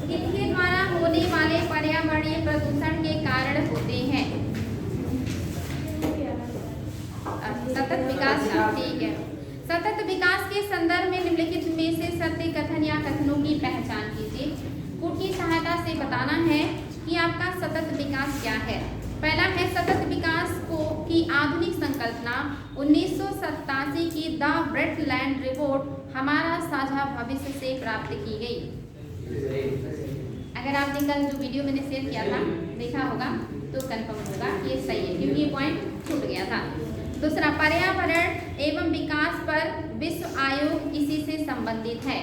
इनके द्वारा होने वाले पर्यावरणीय प्रदूषण के कारण होते हैं। सतत विकास, ठीक है। सतत विकास के संदर्भ में निम्नलिखित में से सत्य कथन या कथनों की पहचान कीजिए। गुण की सहायता से बताना है कि आपका सतत विकास क्या है। पहला है सतत विकास की आधुनिक संकल्पना 1987 की द ब्रेटलैंड रिपोर्ट हमारा साझा भविष्य से प्राप्त की गई। अगर आपने कल जो वीडियो मैंने शेयर किया था देखा होगा तो कंफर्म होगा ये सही है, क्योंकि ये पॉइंट छूट गया था। दूसरा, पर्यावरण एवं विकास पर विश्व आयोग इसी से संबंधित है।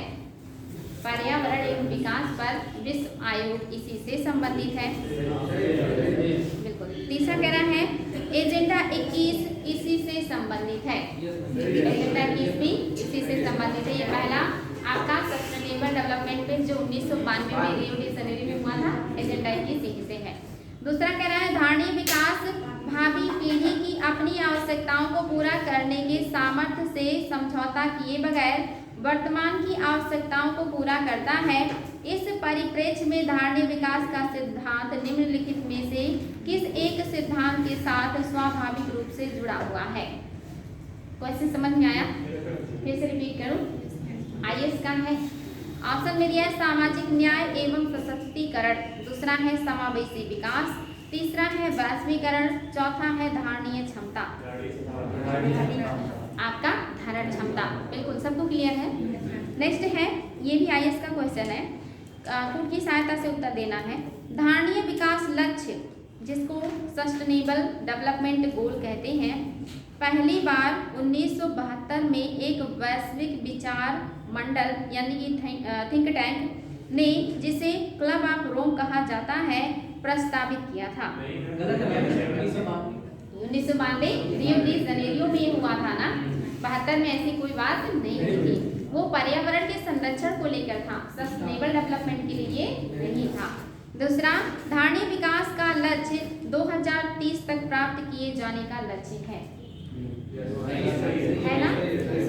पर्यावरण एवं विकास पर विश्व आयोग इसी से संबंधित है, बिल्कुल। तीसरा कह रहा है एजेंडा 21 इसी से संबंधित है। एजेंडा 21 भी इसी से संबंधित है। ये पहला आपका सस्टेनेबल डेवलपमेंट पे जो 1992 में रियो डी जेनेरियो में हुआ था, एजेंडा 21 इसी से है। दूसरा कह रहा है धारणीय विकास भावी पीढ़ी की अपनी आवश्यकताओं को पूरा करने के सामर्थ्य से समझौता किए बगैर वर्तमान की आवश्यकताओं को पूरा करता है। इस परिप्रेक्ष्य में धारणीय विकास का सिद्धांत निम्नलिखित में से किस एक सिद्धांत के साथ स्वाभाविक रूप से जुड़ा हुआ है? क्वेश्चन समझ में आया? फिर से रिपीट करूं। आईएएस का है, ऑप्शन में दिया है सामाजिक न्याय एवं सशक्तिकरण, दूसरा है समावेशी विकास, तीसरा है वैश्वीकरण, चौथा है धारणीय क्षमता। आपका धारण क्षमता, बिल्कुल सबको क्लियर है। नेक्स्ट है, ये भी आईएएस का क्वेश्चन है, गुण की सहायता से उत्तर देना है। धारणीय विकास लक्ष्य जिसको सस्टेनेबल डेवलपमेंट गोल कहते हैं, पहली बार 1972 में एक वैश्विक विचार मंडल यानी कि थिंक टैंक ने, जिसे क्लब ऑफ रोम कहा जाता है, प्रस्तावित किया था। 1992 रियो डी जेनेरियो में हुआ था ना, 72 में ऐसी कोई बात नहीं थी। वो पर्यावरण के संरक्षण को लेकर था, सस्टेनेबल डेवलपमेंट के लिए नहीं था। दूसरा, धारणीय विकास का लक्ष्य 2030 तक प्राप्त किए जाने का लक्ष्य है ना।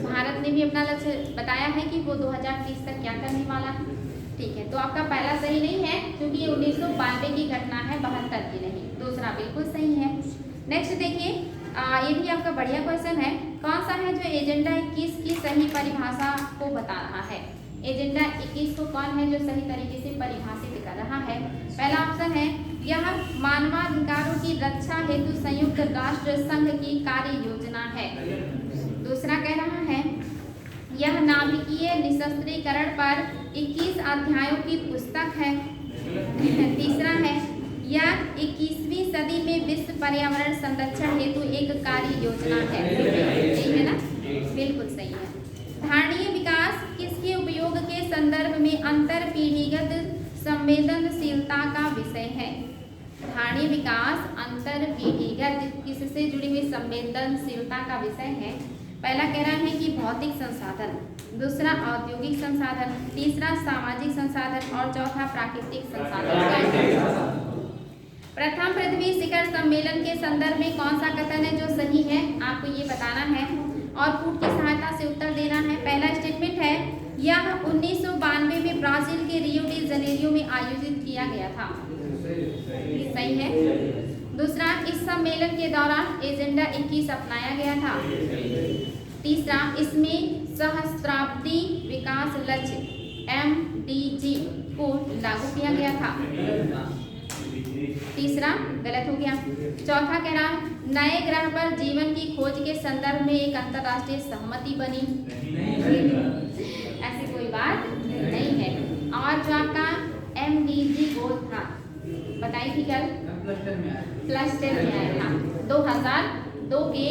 भारत ने भी अपना लक्ष्य बताया है कि वो 2030 तक क्या करने वाला है। ठीक है, तो आपका पहला सही नहीं है क्योंकि ये 1992 की घटना है, 72 की नहीं। दूसरा बिल्कुल सही है। नेक्स्ट देखिए, ये भी आपका बढ़िया क्वेश्चन है। कौन सा है जो एजेंडा 21 की सही परिभाषा को बता रहा है? एजेंडा 21 को कौन है जो सही तरीके से परिभाषित कर रहा है? पहला ऑप्शन है यह मानवाधिकारों की रक्षा हेतु संयुक्त राष्ट्र संघ की कार्य योजना है। दूसरा कह रहा है यह नाभिकीय निशस्त्रीकरण पर 21 अध्यायों की पुस्तक है। तीसरा है यह 21वीं सदी में विश्व पर्यावरण संरक्षण हेतु एक कार्य योजना है। सही है ना, बिल्कुल सही है। धारणीय विकास किसके उपयोग के संदर्भ में अंतर पीढ़ीगत संवेदनशीलता का विषय है? धारणीय विकास अंतर पीढ़ीगत किससे जुड़ी हुई संवेदनशीलता का विषय है? पहला कह रहा है कि भौतिक संसाधन, दूसरा औद्योगिक संसाधन, तीसरा सामाजिक संसाधन और चौथा प्राकृतिक संसाधन। प्रथम पृथ्वी शिखर सम्मेलन के संदर्भ में कौन सा कथन है जो सही है? आपको ये बताना है और कूट की सहायता से उत्तर देना है। पहला स्टेटमेंट है यह 1992 में ब्राजील के रियो डी जेनेरियो में आयोजित किया गया था। सही है। दूसरा, इस सम्मेलन के दौरान एजेंडा 21 अपनाया गया था। तीसरा, इसमें सहस्त्राब्दी विकास लक्ष्य MDG को लागू किया गया था। तीसरा गलत हो गया। चौथा कह रहा नए ग्रह पर जीवन की खोज के संदर्भ में एक अंतर्राष्ट्रीय सहमति बनी। ऐसी कोई बात नहीं है। और जो आपका MDG गोल था बताई थी कल, प्लस 10 में आया था 2002 के,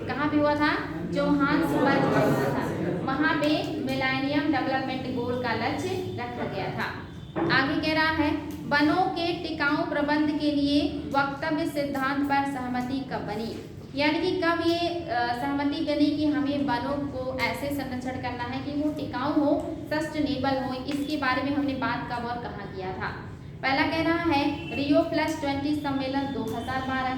कहाँ पे हुआ था? जोहान्सबर्ग में हुआ था। वहाँ पे मिलेनियम डेवलपमेंट गोल का लक्ष्य रखा गया था। आगे कह रहा है वनों के टिकाऊ प्रबंध के लिए वक्तव्य सिद्धांत पर सहमति कब बनी? यानी कि कब ये सहमति बनी कि हमें वनों को ऐसे संरक्षण करना है कि वो टिकाऊ हो, सस्टेनेबल हो। इसके बारे में हमने बात कब और कहाँ किया था? पहला कह रहा है Rio+20 सम्मेलन 2012।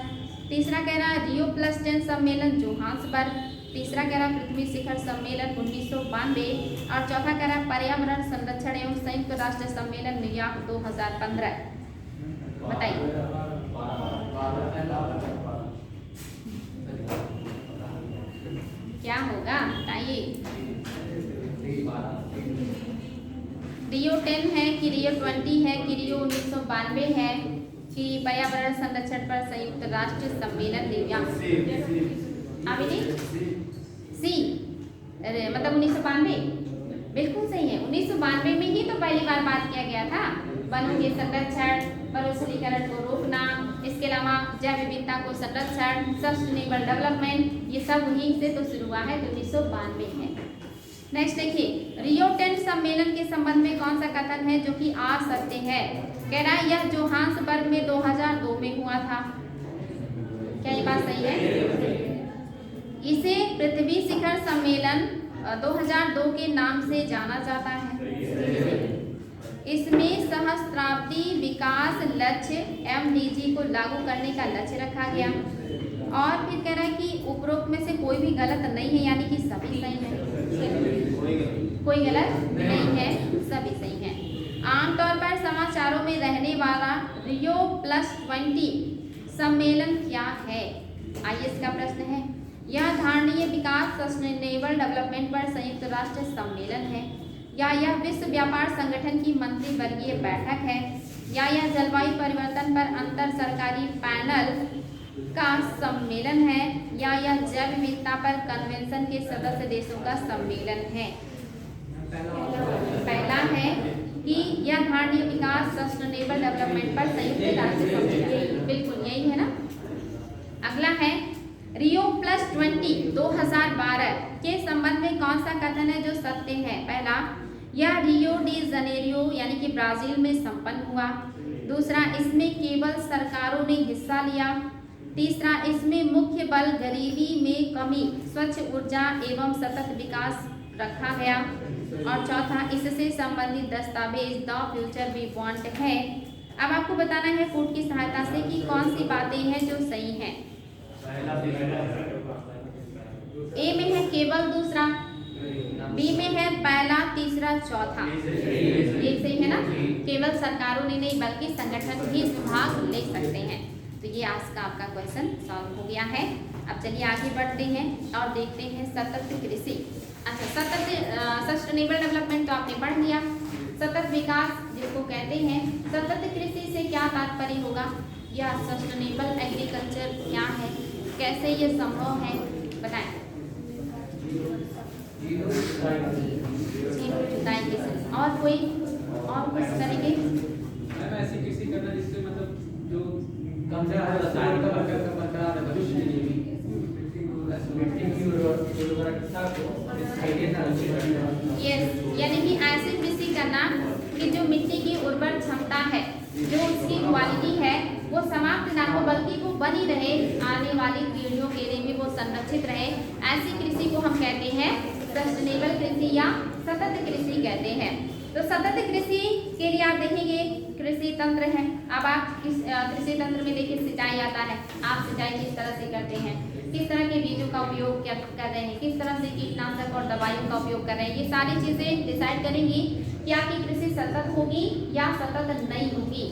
तीसरा कह रहा है Rio+10 सम्मेलन जोहान्सबर्ग। तीसरा कह रहा पृथ्वी शिखर सम्मेलन 1992 और चौथा कह रहा पर्यावरण संरक्षण एवं संयुक्त राष्ट्र सम्मेलन न्यूयॉर्क 2015। बताइए। क्या होगा बताइए। रियो 10 है कि रियो 20 है कि रियो 1992 है कि पर्यावरण संरक्षण पर संयुक्त राष्ट्र सम्मेलन न्यूयॉर्क। सी मतलब 1992 बिल्कुल सही है। 1992 में ही तो पहली बार बात किया गया था वनों के संरक्षण, मरुस्थलीकरण को रोकना, इसके अलावा जैव विविधता को संरक्षण, सस्टेनेबल डेवलपमेंट, ये सब वहीं से तो शुरू हुआ है, तो 1992 है। नेक्स्ट देखिए, रियो 10 सम्मेलन के संबंध में कौन सा कथन है जो कि आ सकते हैं। कह रहा है यह जोहान्सबर्ग में 2002 में हुआ था। क्या ये बात सही है? इसे पृथ्वी शिखर सम्मेलन 2002 के नाम से जाना जाता है। इसमें सहस्त्राब्दी विकास लक्ष्य MDG को लागू करने का लक्ष्य रखा गया। और फिर कह रहा है कि उपरोक्त में से कोई भी गलत नहीं है, यानी कि सभी सही है। कोई गलत नहीं है, सभी सही है। आमतौर पर समाचारों में रहने वाला रियो +20 सम्मेलन क्या है? IAS का प्रश्न है। यह धारणीय विकास सस्टेनेबल डेवलपमेंट पर संयुक्त राष्ट्र सम्मेलन है, या यह विश्व व्यापार संगठन की मंत्रिवर्गीय बैठक है, या यह जलवायु परिवर्तन पर अंतर सरकारी पैनल का सम्मेलन है, या यह जैव विविधता पर कन्वेंशन के सदस्य देशों का सम्मेलन है। पहला है कि यह धारणीय विकास सस्टेनेबल डेवलपमेंट पर संयुक्त राष्ट्र सम्मेलन, बिल्कुल यही है ना। अगला है रियो +20 2012 के संबंध में कौन सा कथन है जो सत्य है। पहला, यह रियो डी जनेरियो यानी कि ब्राजील में संपन्न हुआ। दूसरा, इसमें केवल सरकारों ने हिस्सा लिया। तीसरा, इसमें मुख्य बल गरीबी में कमी, स्वच्छ ऊर्जा एवं सतत विकास रखा गया। और चौथा, इससे संबंधित दस्तावेज द फ्यूचर वी वांट है। अब आपको बताना है फूड की सहायता से कि कौन सी बातें हैं जो सही हैं। ए में है केवल दूसरा, बी में है पहला, तीसरा, चौथा। ये सही है ना। केवल सरकारों ने नहीं बल्कि संगठन भी भाग ले सकते हैं। तो ये आज का आपका क्वेश्चन सॉल्व हो गया है। अब चलिए आगे बढ़ते हैं और देखते हैं सतत कृषि। अच्छा, सतत सस्टेनेबल डेवलपमेंट तो आपने पढ़ लिया। सतत विकास जिसको कहते हैं, सतत कृषि से क्या तात्पर्य होगा, या सस्टेनेबल एग्रीकल्चर क्या है, कैसे ये संभव है, बताएं। जीरो जुताई के साथ और कोई और कुछ करेंगे। ऐसी कृषि करना जिससे मतलब जो कम से कम बरकरार है, भविष्य के लिए भी मिट्टी की उर्वरकता को यस, यानी कि ऐसी कृषि करना कि जो मिट्टी की उर्वर क्षमता है, जो उसकी क्वालिटी है वो समाप्त ना हो बल्कि वो बनी रहे, आने वाली पीढ़ियों के लिए भी वो संरक्षित रहे। ऐसी कृषि को हम कहते हैं सस्टेनेबल कृषि या सतत कृषि कहते हैं। तो सतत कृषि के लिए आप देखेंगे कृषि तंत्र है। अब आप इस कृषि तंत्र में देखिए सिंचाई आता है। आप सिंचाई किस तरह से करते हैं, किस तरह के बीजों का उपयोग क्या कर रहे हैं, किस तरह से कीटनाशक और दवाइयों का उपयोग कर रहे हैं, ये सारी चीजें डिसाइड करेंगी कि आपकी कृषि सतत होगी या सतत नहीं होगी।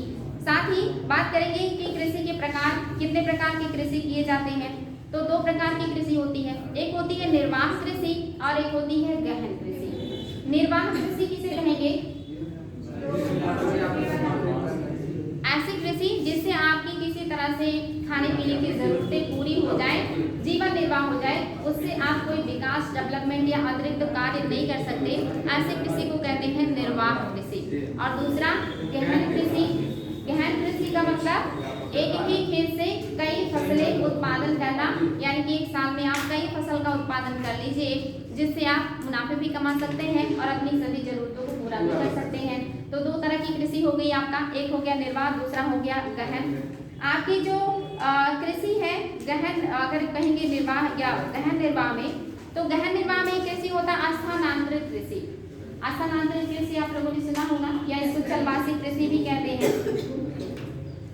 साथ ही बात करेंगे कि कृषि के प्रकार, कितने प्रकार की कृषि किए जाते हैं। तो दो प्रकार की कृषि होती है, एक होती है निर्वाह कृषि और एक होती है गहन कृषि। निर्वाह कृषि किसे कहेंगे, ऐसी कृषि जिससे आपकी किसी तरह से खाने पीने की जरूरतें पूरी हो जाए, जीवन निर्वाह हो जाए, उससे आप कोई विकास डेवलपमेंट या अतिरिक्त कार्य नहीं कर सकते, ऐसे कृषि को कहते हैं निर्वाह कृषि। और दूसरा गहन कृषि। गहन कृषि का मतलब एक ही खेत से कई फसलें उत्पादन करना, यानी कि एक साल में आप कई फसल का उत्पादन कर लीजिए जिससे आप मुनाफे भी कमा सकते हैं और अपनी सभी जरूरतों को पूरा भी कर सकते हैं। तो दो तरह की कृषि हो गई आपका, एक हो गया निर्वाह, दूसरा हो गया गहन। आपकी जो कृषि है गहन, अगर कहेंगे निर्वाह या गहन निर्वाह में, तो गहन निर्वाह में कृषि होता है स्थानांतरित कृषि। स्थानांतरित कृषि आप लोगों ने सुना होगा, या इसको चलवासी कृषि भी कहते हैं।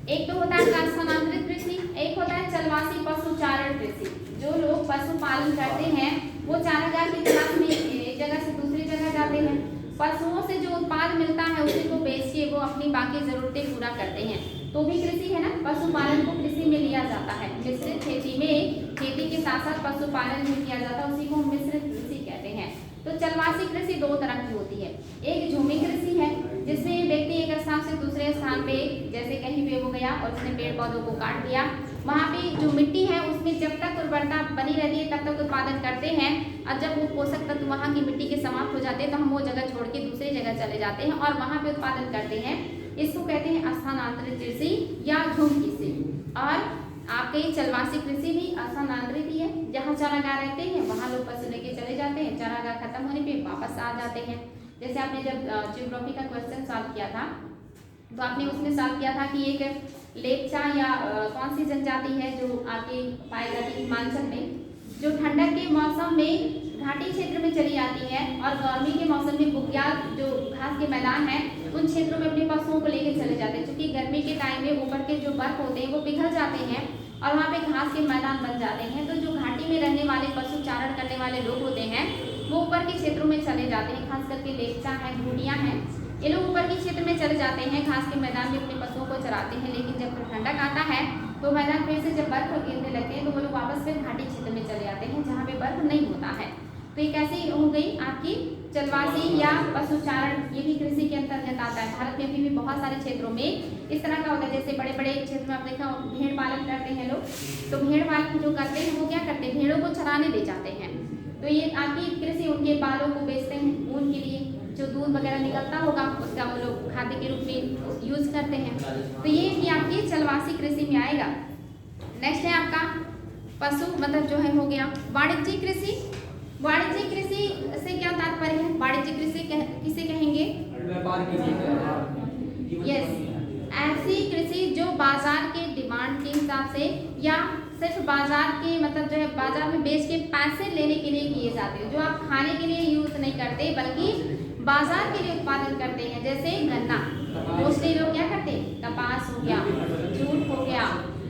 एक तो होता है स्थानांतरित कृषि, एक होता है चलवासी पशुचारण कृषि। जो लोग पशुपालन करते हैं वो चारागाह की तलाश में एक जगह से दूसरी जगह जाते हैं। पशुओं से जो उत्पाद मिलता है उसी को बेच के वो अपनी बाकी जरूरतें पूरा करते हैं, तो भी कृषि है ना। पशुपालन को कृषि में लिया जाता है। मिश्रित खेती में खेती के साथ साथ पशुपालन भी किया जाता है, उसी को मिश्रित कृषि कहते हैं। तो चलवासी कृषि दो तरह की होती है। एक झूमी कृषि है जिसमें व्यक्ति एक स्थान से दूसरे स्थान पे, जैसे कहीं पे वो गया और उसने पेड़ पौधों को काट दिया, वहाँ पे जो मिट्टी है उसमें जब तक उर्वरता बनी रहती है तब तक उत्पादन करते हैं, और जब वो पोषक तत्व वहाँ की मिट्टी के समाप्त हो जाते हैं तो हम वो जगह छोड़ के दूसरी जगह चले जाते हैं और वहाँ पे उत्पादन करते हैं। इसको कहते हैं स्थानांतरित कृषि या झूम कृषि। और आपके ये चलवासी कृषि भी स्थानांतरित ही है, जहाँ चारागाह रहते हैं वहाँ लोग पशु लेके चले जाते हैं, चारागाह खत्म होने पे वापस आ जाते हैं। जैसे आपने जब ज्योग्राफी का क्वेश्चन सॉल्व किया था तो आपने उसमें सॉल्व किया था कि एक लेप्चा या कौन सी जनजाति है जो आपकी पाई जाती है हिमाचल में, जो ठंडक के मौसम में घाटी क्षेत्र में चली आती है और गर्मी के मौसम में बुग्याल जो घास के मैदान है उन क्षेत्रों में अपने पशुओं को लेकर चले जाते हैं, क्योंकि गर्मी के टाइम में ऊपर के जो बर्फ होते हैं वो पिघल जाते हैं और वहाँ पे घास के मैदान बन जाते हैं। तो जो घाटी में रहने वाले पशु चारण करने वाले लोग होते हैं वो ऊपर के क्षेत्रों में चले जाते हैं, खास करके लेप्चा है, भूनिया है, ये लोग ऊपर के क्षेत्र में चले जाते हैं, घास के मैदान में अपने पशुओं को चराते हैं। लेकिन जब ठंडक आता है तो मैदान फिर से जब बर्फ गिरने लगते हैं तो वो लोग वापस फिर घाटी क्षेत्र में चले जाते हैं जहाँ पे बर्फ नहीं होता है। तो ये कैसी हो गई आपकी चलवासी या पशुचारण, ये भी कृषि के अंतर्गत आता है। भारत में अभी भी बहुत सारे क्षेत्रों में इस तरह का होता है। जैसे बड़े बड़े क्षेत्र में आप देखा भेड़ पालन करते हैं लोग, तो भेड़ पालन जो करते हैं वो क्या करते हैं, भेड़ों को चराने ले जाते हैं। तो ये आपकी कृषि, उनके बालों को बेचते हैं ऊन के लिए, जो दूध वगैरह निकलता होगा उसका वो लोग खाद्य के रूप में यूज करते हैं। तो ये भी आपकी चलवासी कृषि में आएगा। नेक्स्ट है आपका पशु मतलब जो है हो गया वाणिज्यिक कृषि। वाणिज्यिक कृषि से क्या तात्पर्य है? वाणिज्यिक कृषि किसे कहेंगे? व्यापार की यस, ऐसी कृषि जो बाजार के डिमांड के हिसाब से या सिर्फ बाजार के मतलब जो है बाजार में बेच के पैसे लेने के लिए किए जाते हैं, जो आप खाने के लिए यूज नहीं करते बल्कि बाजार के लिए उत्पादन करते हैं। जैसे गन्ना, मोस्टली लोग क्या करते हैं, कपास हो गया, जूट हो गया,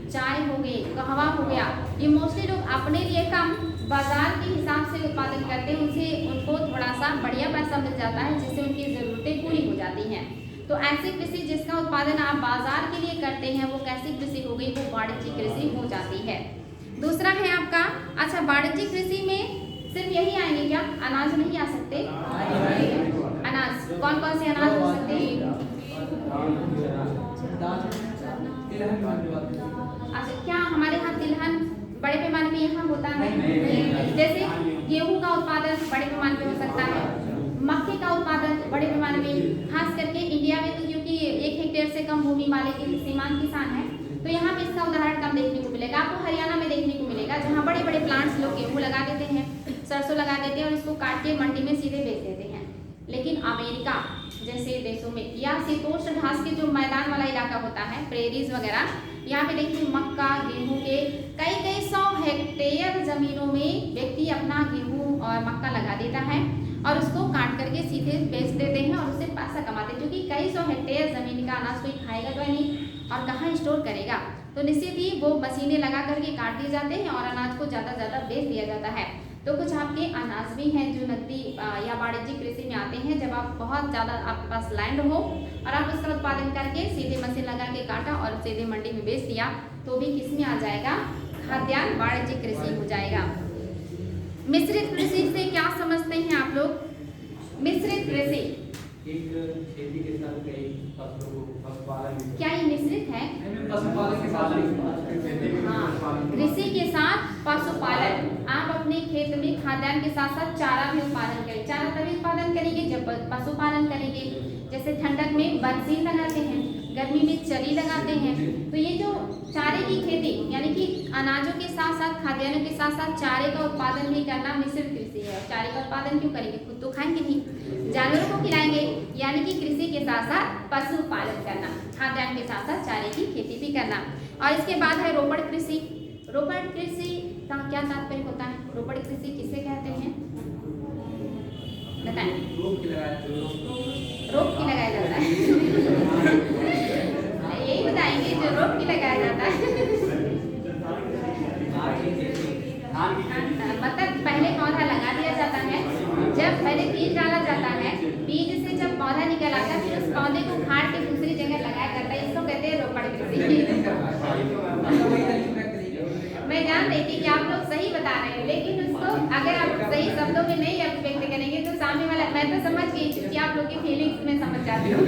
चाय हो गई, कहवा हो गया, ये मोस्टली लोग अपने लिए कम बाजार के हिसाब से उत्पादन करते हैं, उनसे उनको थोड़ा सा बढ़िया पैसा मिल जाता है जिससे उनकी ज़रूरतें पूरी हो जाती हैं। तो ऐसी कृषि जिसका उत्पादन आप बाजार के लिए करते हैं वो कैसी कृषि हो गई, वो वाणिज्यिक कृषि हो जाती है। दूसरा है आपका, अच्छा वाणिज्यिक कृषि में सिर्फ यही आएंगे क्या, अनाज नहीं आ सकते? अनाज कौन कौन से अनाज हो सकते हैं? अच्छा, क्या हमारे यहाँ तिलहन बड़े पैमाने पे यहाँ होता है? जैसे गेहूं का उत्पादन बड़े पैमाने पे हो सकता है, मक्के का उत्पादन बड़े पैमाने पे, खास करके इंडिया में तो क्योंकि 1 हेक्टेयर से कम भूमि वाले सीमांत किसान हैं तो यहाँ पे इसका उदाहरण कम देखने को मिलेगा। आपको हरियाणा में देखने को मिलेगा जहाँ बड़े बड़े प्लांट्स लोग गेहूँ लगा देते हैं, सरसों लगा देते हैं और इसको काट के मंडी में सीधे बेच देते हैं। लेकिन अमेरिका जैसे देशों में या शीतोष्ण घास के जो मैदान वाला इलाका होता है, प्रेरीज वगैरह, यहाँ पे देखिए मक्का गेहूं के कई 100 हेक्टेयर जमीनों में व्यक्ति अपना गेहूं और मक्का लगा देता है और उसको काट करके सीधे बेच देते हैं और उससे पैसा कमाते हैं, क्योंकि कई 100 हेक्टेयर जमीन का अनाज कोई खाएगा तो नहीं और कहाँ स्टोर करेगा। तो निश्चित ही वो मशीनें लगा करके काट दिए जाते हैं और अनाज को ज़्यादा बेच दिया जाता है। तो कुछ आपके अनाज भी हैं जो नकदी या वाणिज्यिक कृषि में आते हैं, जब आप बहुत ज़्यादा आपके पास लैंड हो और आप उसका उत्पादन करके सीधे मशीन लगा के काटा और सीधे मंडी में बेच दिया तो भी किस में आ जाएगा, खाद्यान्न वाणिज्यिक कृषि हो जाएगा। मिश्रित कृषि से क्या समझते हैं आप लोग? मिश्रित कृषि एक खेती के साथ कई फसलों को पशुपालन, क्या ये मिश्रित है? पशुपालन के साथ कृषि के साथ पशुपालन। आप अपने खेत में खाद्यान्न के साथ साथ चारा भी उत्पादन करें। चारा तभी उत्पादन करेंगे जब पशुपालन करेंगे। जैसे ठंडक में बरसीन लगाते हैं, गर्मी में चरी लगाते हैं। तो ये जो चारे की खेती यानी कि अनाजों के साथ साथ खाद्यान्नों के साथ साथ चारे का उत्पादन भी करना मिश्रित कृषि है। और चारे का उत्पादन क्यों करेंगे, खुद तो खाएंगे नहीं, जानवरों को खिलाएंगे, यानी कि कृषि के साथ साथ पशुपालन करना, खाद्यान्न के साथ साथ चारे की खेती भी करना। और इसके बाद है रोपण कृषि। रोपण कृषि का क्या तात्पर्य होता है? रोपण कृषि किसे कहते हैं बताएं? रोप की लगाया जाता है यही बताएंगे जो रोप की लगाया जाता है। वही तरीके मैं जान रही थी कि आप लोग सही बता रहे हैं, लेकिन उसको अगर आप सही शब्दों में नहीं व्यक्त करेंगे तो सामने वाला, मैं तो समझ गई क्योंकि आप लोग की फीलिंग्स में समझ जाती हूँ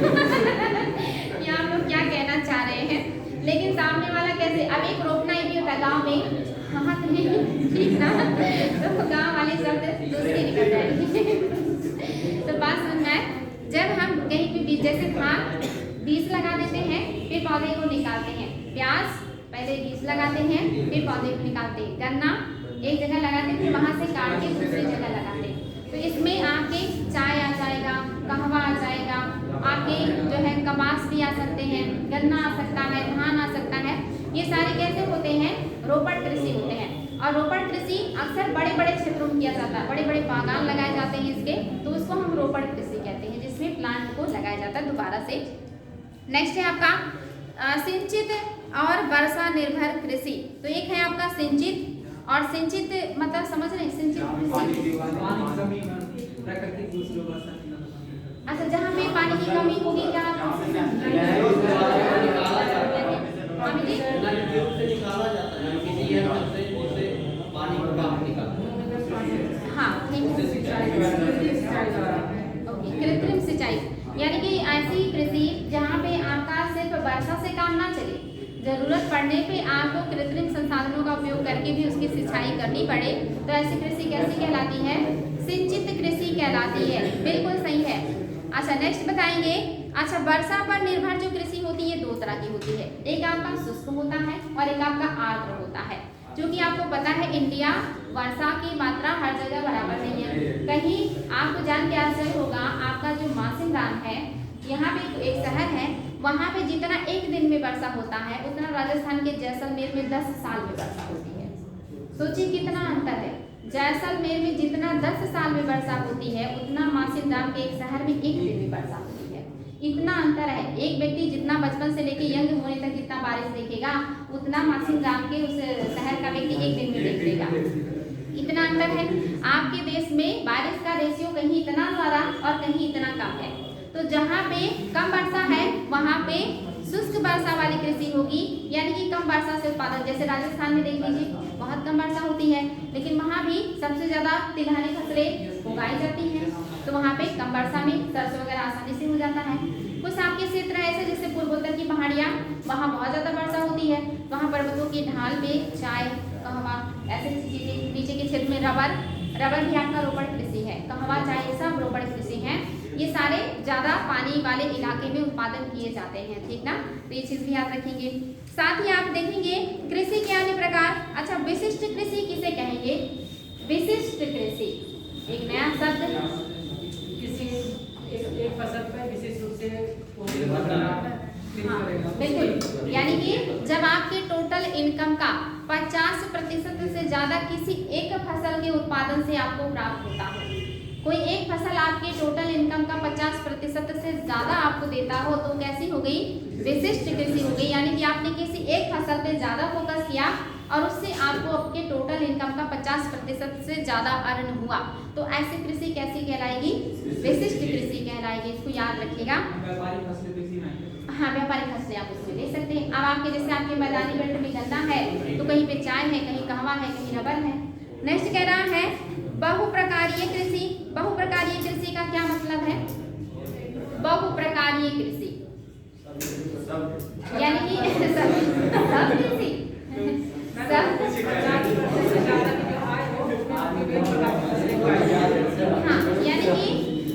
कि आप लोग क्या कहना चाह रहे हैं, लेकिन सामने वाला कैसे, अब एक रोकना ही भी होता है गाँव में, हाँ तो ठीक ना, तो गाँव वाले शब्द दूसरी निकल जाएंगे। तो बात समझ में, जब हम कहीं भी बीज, जैसे धान बीज लगा देते हैं फिर पौधे को निकालते हैं, प्याज पहले बीज लगाते हैं फिर पौधे को निकालते हैं, गन्ना एक जगह लगाते हैं फिर वहां से काट के दूसरी जगह लगाते हैं। तो इसमें आपके चाय आ जाएगा, कहवा आ जाएगा, आपके जो है कपास भी आ सकते हैं, गन्ना आ सकता है, धान आ सकता है। ये सारे कैसे होते हैं, रोपण कृषि होते हैं। और रोपण कृषि अक्सर बड़े बड़े क्षेत्रों में किया जाता है, बड़े बड़े बागान लगाए जाते हैं इसके, तो उसको हम रोपण कृषि कहते हैं, जिसमें प्लांट को लगाया जाता है दोबारा से। नेक्स्ट है आपका सिंचित और वर्षा निर्भर कृषि। तो एक है आपका सिंचित, और सिंचित मतलब समझ रहे हैं, सिंचित कृषि, अच्छा जहाँ पे पानी की कमी होगी क्या हाँ ओके, कृत्रिम सिंचाई यानी कि ऐसी कृषि जहाँ पे आपका सिर्फ वर्षा से काम ना चले, जरूरत पड़ने पे आपको कृत्रिम संसाधनों का उपयोग करके भी उसकी सिंचाई करनी पड़े, तो ऐसी कृषि कैसी कहलाती है, सिंचित कृषि कहलाती है। बिल्कुल सही है। अच्छा नेक्स्ट बताएंगे, अच्छा वर्षा पर निर्भर जो कृषि होती है दो तरह की होती है, एक आपका शुष्क होता है और एक आपका आर्द्र होता है। क्योंकि आपको पता है इंडिया वर्षा की मात्रा हर जगह बराबर नहीं है, कहीं आपको जान के आश्चर्य होगा, आपका जो मासिनराम है यहाँ पे एक शहर है, वहाँ पे जितना एक दिन में वर्षा होता है उतना राजस्थान के जैसलमेर में 10 साल में वर्षा होती है। सोचिए कितना अंतर है, जैसलमेर में जितना 10 साल में वर्षा होती है उतना मासिनराम के एक शहर में एक दिन में वर्षा होती है। इतना अंतर है, एक व्यक्ति जितना बचपन से लेकर यंग होने तक जितना बारिश देखेगा उतना मासिनराम के उस शहर का व्यक्ति एक दिन में देख लेगा। इतना अंतर है। आपके देश में बारिश का रेशियो कहीं इतना ज्यादा और कहीं इतना कम है, तो जहाँ पे कम वर्षा है वहाँ पे शुष्क वर्षा वाली कृषि होगी, यानी कि कम वर्षा से उत्पादन। जैसे राजस्थान में देख लीजिए बहुत कम वर्षा होती है, लेकिन वहाँ भी सबसे ज्यादा तिलहनी फसलें उगाई जाती हैं, तो वहाँ पे कम वर्षा में सरसों वगैरह आसानी से हो जाता है। कुछ आपके क्षेत्र ऐसे जैसे पूर्वोत्तर की पहाड़ियाँ, वहाँ बहुत ज्यादा वर्षा होती है, वहाँ पर्वतों की ढाल पे चाय, कहवा ऐसे चीजें, नीचे के क्षेत्र में रबर भी आपका रोपण कृषि है, कहवा चाय सब रोपण कृषि है। ये सारे ज्यादा पानी वाले इलाके में उत्पादन किए जाते हैं, ठीक ना, तो ये चीज भी याद रखेंगे। साथ ही आप देखेंगे कृषि के अन्य प्रकार। अच्छा विशिष्ट कृषि किसे कहेंगे, विशिष्ट कृषि एक नया शब्द, किसी एक फसल पे विशेष रूप से हाँ बिल्कुल, यानी कि जब आपके टोटल इनकम का 50% से ज्यादा किसी एक फसल के उत्पादन से आपको प्राप्त होता है, कोई एक फसल आपके टोटल इनकम का 50% से ज्यादा आपको देता हो, तो कैसी हो गई, विशिष्ट कृषि हो गई। यानी कि आपने किसी एक फसल पे ज्यादा फोकस किया और उससे आपको आपके टोटल इनकम का 50% से ज्यादा अर्न हुआ, तो ऐसी कृषि कैसी कहलाएगी, विशिष्ट कृषि कहलाएगी। इसको याद रखिएगा। हाँ व्यापारिक फसलें आप उसमें ले सकते हैं। अब आपके जैसे आपके मैदानी बेल्ट में गन्ना है तो कहीं पे चाय है, कहीं कहवा है, कहीं रबर है। नेक्स्ट कह रहा है बहुप्रकारीय कृषि। बहुप्रकारीय कृषि का क्या मतलब है, बहुप्रकारीय कृषि यानी कि सब कृषि हाँ, यानी कि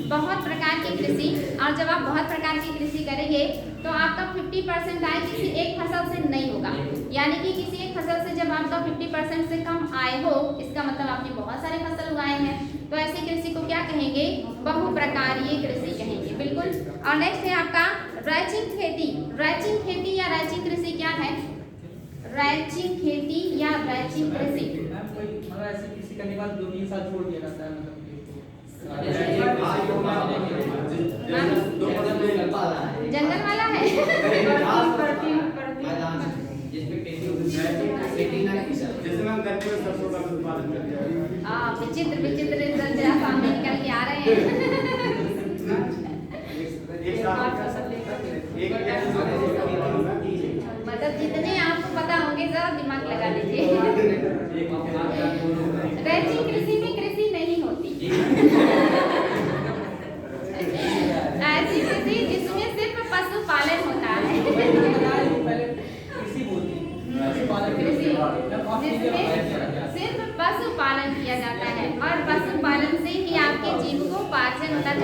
बहुत प्रकार की कृषि। और जब आप बहुत प्रकार की कृषि करेंगे तो आपका 50% आय किसी एक फसल से नहीं होगा, यानी कि किसी एक फसल से जब आपका 50% से कम आय हो, इसका मतलब आपने बहुत सारे फसल उगाए हैं, तो ऐसी कृषि को क्या कहेंगे, बहुप्रकारीय कृषि कहेंगे। बिल्कुल। और नेक्स्ट है आपका रैचिंग खेती। रैचिंग खेती या रैचिंग कृषि क्या है, रैचिंग खेती या रैचिंग कृषि, ऐसी कृषि करने के बाद 2-3 साल छोड़ दिया जाता है, मतलब जंगल वाला है विचित्र विचित्र रिजल्ट सामने निकल के आ रहे हैं। मतलब जितने आपको सा दिमाग लगा लीजिए। रैंचिंग कृषि में कृषि नहीं होती। ऐसी कृषि जिसमें सिर्फ पशुपालन होता है। कृषि जिसमें सिर्फ पशुपालन किया जाता है और पशुपालन से ही आपके जीविकोपार्जन होता है।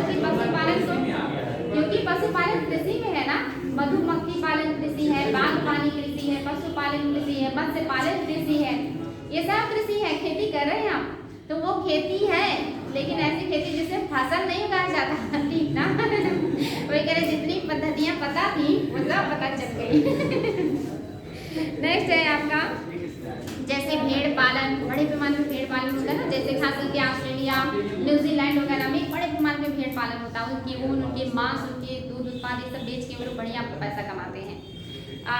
क्योंकि पशुपालन कृषि में है ना, मधुमक्खी पालन कृषि है, बागवानी कृषि है, पशुपालन कृषि है, मत्स्य पालन कृषि है, ये सब कृषि है। खेती कर रहे हैं आप तो वो खेती है, लेकिन ऐसी खेती जिसमें फसल नहीं उगाया जाता, ठीक ना। वही कह रहे जितनी पद्धतियां पता थी वो सब पता चल गई। नेक्स्ट है आपका जैसे भेड़ पालन, बड़े पैमाने में भेड़ पालन होता है ना, जैसे खास करके ऑस्ट्रेलिया, न्यूजीलैंड वगैरह में बड़े पैमाने में भेड़ पालन होता है। उनकी ऊन, उनके मांस, उनके दूध उत्पाद ये सब बेच के वो लोग बढ़िया पैसा कमाते हैं।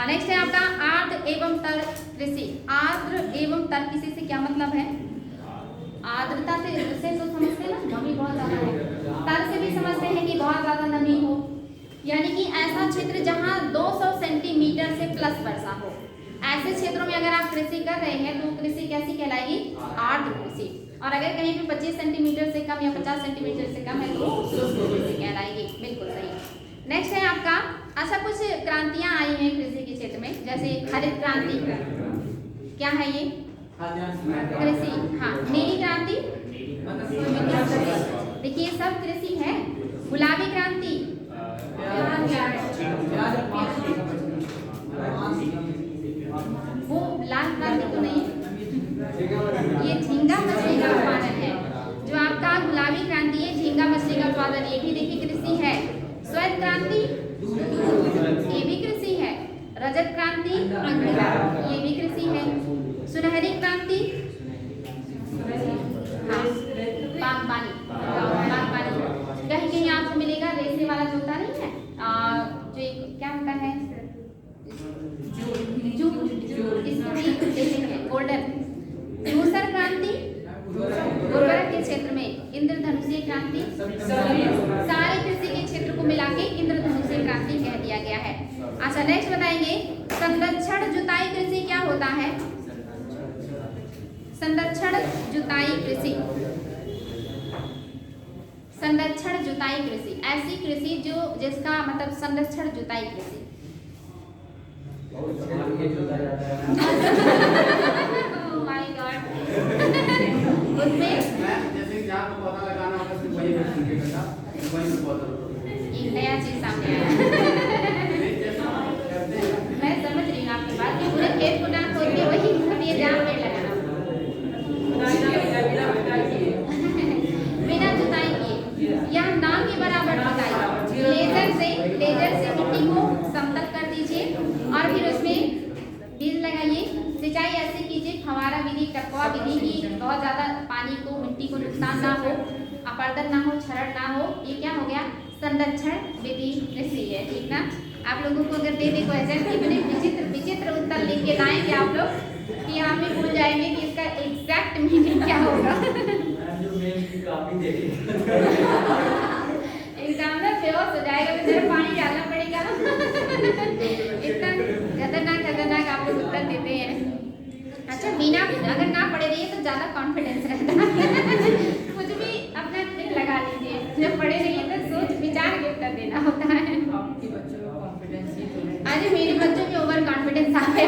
नेक्स्ट है आपका आर्द्र एवं तर कृषि। आर्द्र एवं तर कृषि से क्या मतलब है? आर्द्रता से तो समझते हैं ना, नमी बहुत ज्यादा है। तर से भी समझते हैं कि बहुत ज्यादा नमी हो, यानी कि ऐसा क्षेत्र जहाँ 200 सेंटीमीटर से प्लस वर्षा हो। ऐसे क्षेत्रों में अगर आप कृषि कर रहे हैं तो कृषि कैसी कहलाएगी? आर्द्र कृषि। और अगर कहीं पे 25 सेंटीमीटर से कम या 50 सेंटीमीटर से कम है तो शुष्क कृषि कहलाएगी। बिल्कुल सही। नेक्स्ट है आपका, अच्छा कुछ क्रांतियां आई हैं कृषि के क्षेत्र में, जैसे हरित क्रांति। क्या है ये? कृषि। हाँ, नीली क्रांति, देखिए सब कृषि है। गुलाबी क्रांति, वो लाल क्रांति तो नहीं, ये झींगा मछली का उत्पादन है। जो आपका गुलाबी क्रांति है, झींगा मछली का उत्पादन, ये भी देखिए कृषि है। श्वेत क्रांति, ये भी कृषि है। रजत क्रांति, ये भी कृषि है। सुनहरी क्रांति, हाँ, बागवानी। कहीं कहीं आपको मिलेगा रेसे वाला जूता नहीं है, जो एक क्या होता है, गोल्डन। धूसर क्रांति, उर्वरक के क्षेत्र में। इंद्रधनुषीय क्रांति, सारे कृषि के क्षेत्र को मिला के इंद्रधनुषीय क्रांति कह दिया गया है। अच्छा नेक्स्ट बताएंगे, संरक्षण जुताई कृषि क्या होता है? संरक्षण जुताई कृषि। संरक्षण जुताई कृषि, ऐसी कृषि जो जिसका मतलब संरक्षण जुताई कृषि। My God. उसमें एक नया चीज सामने आया। मैं समझ रही हूँ आपकी बात कि पूरे खेत को ना खोद के वही ये जाम पेड़ लगाना बिना जुताई किए, या नाम के बराबर जुताई। लेजर से मिट्टी को समतल कर दीजिए और फिर उसमें बीज लगाइए। सिंचाई ऐसे कीजिए, फव्वारा विधि, टपकवा विधि की, बहुत ज्यादा पानी को, मिट्टी को नुकसान ना हो, अपर्दन ना हो, क्षरण ना हो। ये क्या हो गया? संरक्षण विधि कृषि है, ठीक ना। आप लोगों को अगर दे दे क्वेश्चन, इतने विचित्र विचित्र उत्तर लिख के लाएंगे आप लोग कि हम भी भूल जाएंगे कि इसका एग्जैक्ट मीनिंग क्या होगा। एग्जामिनर बेहोश हो जाएगा, तो जरा पानी डालना पड़ेगा ना। इतना खतरनाक आप लोग उत्तर देते हैं। अच्छा, बिना अगर ना पढ़े रहिए तो ज्यादा कॉन्फिडेंस रहता है। कुछ भी अपना ट्रिक लगा लीजिए, जब पढ़े रहिए तो सोच विचार के उत्तर देना होता है। आपके बच्चों में कॉन्फिडेंस ही तो है। अरे मेरे बच्चों में ओवर कॉन्फिडेंस आ गया।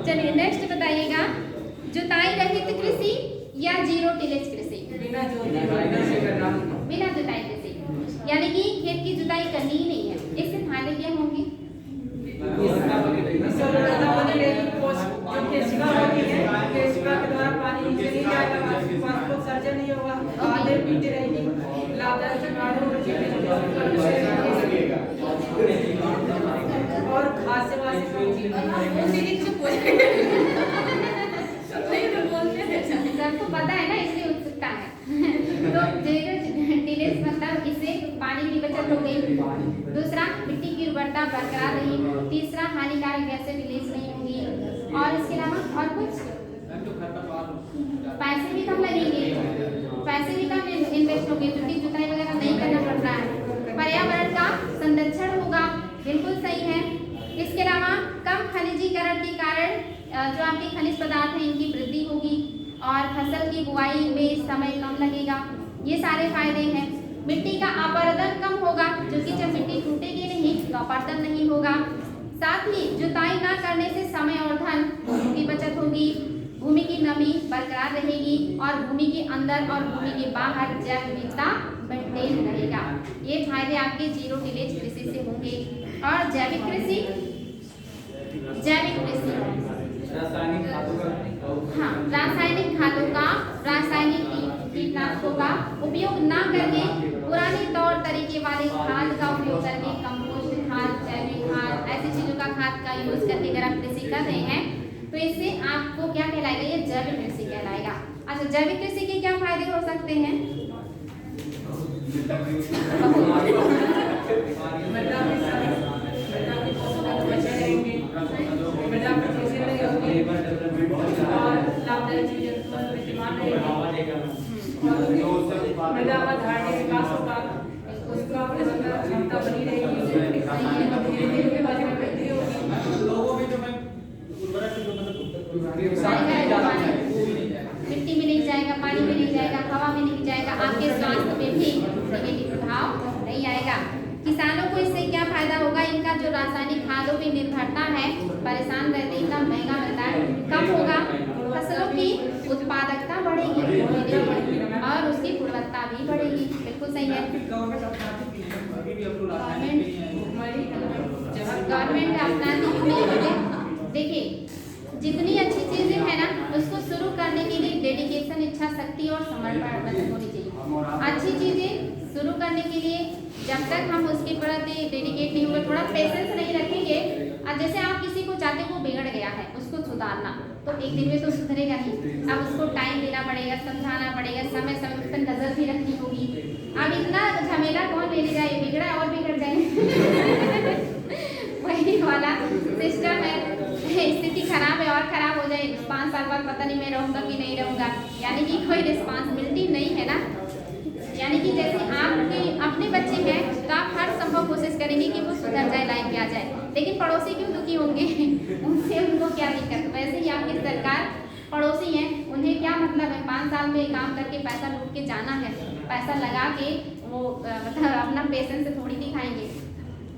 चलिए नेक्स्ट बताइएगा, जुताई रहित कृषि या जीरो टिलेज कृषि। बिना जुताई कृषि, यानी कि खेत की जुताई करनी ही नहीं है। इससे फायदे क्या होंगे? केशिका के द्वारा पानी नीचे नहीं जाएगा, सर्जन नहीं होगा, बालें पीते रहेंगी, लाभदायक और खासे सबको पता है ना, इसलिए उत्सुकता है। तो टिलेज मतलब इससे पानी की बचत हो गई। दूसरा, मिट्टी की उर्वरता बरकरार रही। तीसरा, हानिकारक गैसें रिलीज नहीं होंगी। और इसके अलावा और कुछ पैसे भी कम लगेंगे, पैसे भी कम इन्वेस्ट होंगे क्योंकि जुताई वगैरह नहीं करना पड़ रहा है। पर्यावरण का संरक्षण होगा, बिल्कुल सही है। खनिजीकरण के कारण जो आपके खनिज पदार्थ हैं इनकी वृद्धि होगी और फसल की बुआई में समय कम लगेगा। ये सारे फायदे हैं। मिट्टी का अपरदन कम होगा, क्योंकि जब मिट्टी टूटेगी नहीं तो अपरदन नहीं होगा। साथ ही जुताई ना करने से समय और धन दोनों की बचत होगी। भूमि की नमी बरकरार रहेगी और भूमि के अंदर और भूमि के बाहर जैव विविधता मेंटेन रहेगा। ये फायदे आपके जीरो टिलेज कृषि से होंगे। और जैविक कृषि, रासायनिक खादों का हाँ, रासायनिक खादों का, रासायनिक कीटनाशकों का उपयोग ना करके पुराने तौर तरीके वाले खाद का उपयोग करके, कंपोस्ट खाद, जैविक खाद, ऐसी चीजों का खाद का यूज करके अगर आप कृषि कर रहे हैं तो इससे आपको क्या कहलाएगा? ये जैविक कृषि कहलाएगा। अच्छा, जैविक कृषि के क्या फायदे हो सकते हैं? मिट्टी में नहीं जाएगा, पानी में नहीं जाएगा, हवा में नहीं जाएगा, आपके स्वास्थ्य में भी नेगेटिव प्रभाव नहीं आएगा। किसानों को इससे क्या फायदा होगा? इनका जो रासायनिक खादों पर निर्भरता है, परेशान रहते, इतना महंगा मिलता है, कम होगा। फसलों की उत्पादकता बढ़ेगी और उसकी गुणवत्ता भी बढ़ेगी। बिल्कुल सही है। गवर्नमेंट अपनाती क्यों नहीं? देखिए, जितनी अच्छी चीजें हैं ना, उसको शुरू करने के लिए डेडिकेशन, इच्छा शक्ति और समर्पण होनी चाहिए। अच्छी चीजें शुरू करने के लिए जब तक हम उसके प्रति डेडिकेट नहीं होंगे, थोड़ा पेशेंस नहीं रखेंगे, और जैसे आप किसी को चाहते वो बिगड़ गया है, उसको सुधारना तो एक दिन में तो सुधरेगा नहीं। अब उसको टाइम देना पड़ेगा, समझाना पड़ेगा, समय समय पर नजर भी रखनी होगी। अब इतना झमेला कौन लेने जाए? बिगड़ा और बिगड़ जाए वही वाला सिस्टम है। स्थिति खराब है और खराब हो जाए, 5 साल बाद पता नहीं मैं रहूंगा कि नहीं रहूंगा, यानी कि कोई रिस्पॉन्सिबिलिटी नहीं है ना। यानी कि जैसे आपके अपने बच्चे हैं तो आप हर संभव कोशिश करेंगे कि वो सुधर जाए, लाइफ में आ जाए, लेकिन पड़ोसी क्यों दुखी होंगे उनसे उनको क्या दिक्कत? वैसे ही आपकी सरकार पड़ोसी हैं, उन्हें क्या मतलब है 5 साल में काम करके पैसा लूट के जाना है, पैसा लगा के वो मतलब अपना पेशेंस से थोड़ी दिखाएंगे।